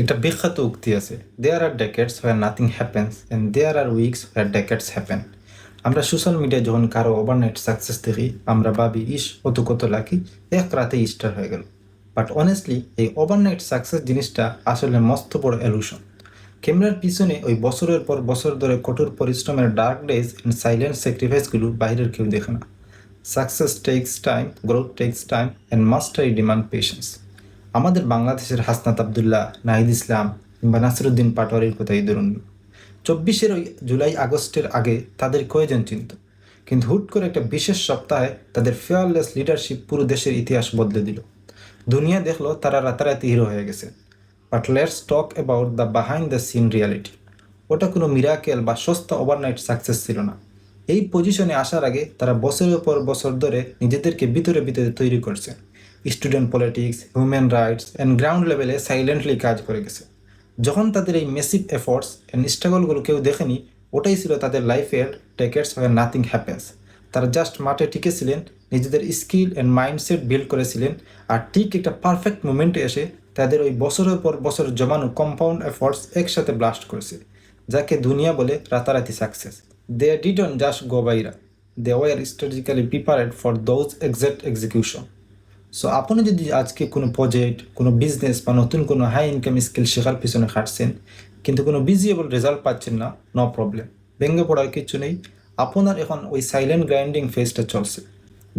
একটা বিখ্যাত উক্তি আছে, there are decades where nothing happens and there are weeks where decades happen. আমরা সোশ্যাল মিডিয়ায় যখন কারো ওভারনাইট সাকসেস দেখি আমরা ভাবি ইস কত কত লাকি, এক রাতে স্টার হয়ে গেল। বাট অনেস্টলি এই ওভারনাইট সাকসেস জিনিসটা আসলে মস্ত বড় এলুশন। ক্যামেরার পিছনে ওই বছরের পর বছর ধরে কঠোর পরিশ্রমের ডার্ক ডেজ অ্যান্ড সাইলেন্ট স্যাক্রিফাইসগুলো বাইরের কেউ দেখে না। Success takes time, growth takes time and mastery demands patience. আমাদের বাংলাদেশের হাসনাত আবদুল্লাহ, নাহিদ ইসলাম কিংবা নাসিরুদ্দিন পাটোয়ারির কথাই ধরুন। 24 জুলাই আগস্টের আগে তাদের কয়জন চিনত, কিন্তু হুট করে একটা বিশেষ সপ্তাহে তাদের ফেয়ারলেস লিডারশিপ পুরো দেশের ইতিহাস বদলে দিল। দুনিয়া দেখলো তারা রাতারাতি হিরো হয়ে গেছে। But let's talk about the behind the scene reality. ওটা কোনো মিরাকেল বা সস্তা ওভারনাইট সাকসেস ছিল না। এই পজিশনে আসার আগে তারা বছরের পর বছর ধরে নিজেদেরকে ভিতরে ভিতরে তৈরি করছে। Student politics, human rights and ground লেভেলে সাইলেন্টলি কাজ করে গেছে। যখন তাদের এই মেসিভ এফোর্টস অ্যান্ড স্ট্রাগলগুলো কেউ দেখেনি, ওটাই ছিল তাদের লাইফের টেকেটস ওয়ার নাথিং হ্যাপেন্স। তারা জাস্ট মাঠে টিকেছিলেন, নিজেদের স্কিল অ্যান্ড মাইন্ডসেট বিল্ড করেছিলেন, আর ঠিক একটা পারফেক্ট মোমেন্টে এসে তাদের ওই বছরের পর বছর জমানো কম্পাউন্ড এফোর্টস একসাথে ব্লাস্ট করেছে, যাকে দুনিয়া বলে রাতারাতি success. They didn't just go viral, they were strategically prepared for those exact execution. So আপনি যদি আজকে কোনো প্রজেক্ট, কোনো বিজনেস বা নতুন কোনো হাই ইনকাম স্কিল শেখার পিছনে খাটছেন, কিন্তু কোনো ভিজিবল রেজাল্ট পাচ্ছেন না, নো প্রবলেম, ভেঙে পড়ার কিছু নেই। আপনার এখন ওই সাইলেন্ট গ্রাইন্ডিং ফেজটা চলছে।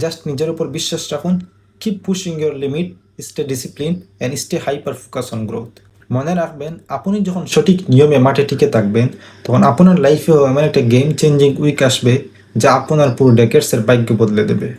জাস্ট নিজের উপর বিশ্বাস রাখুন, keep pushing your limit, stay discipline and stay hyper focus on growth. মনে রাখবেন, আপনি যখন সঠিক নিয়মে মাঠে টিকে থাকবেন, তখন আপনার লাইফেও এমন একটা গেম চেঞ্জিং উইক আসবে যা আপনার পুরো ডেকেডসের ভাগ্য বদলে দেবে।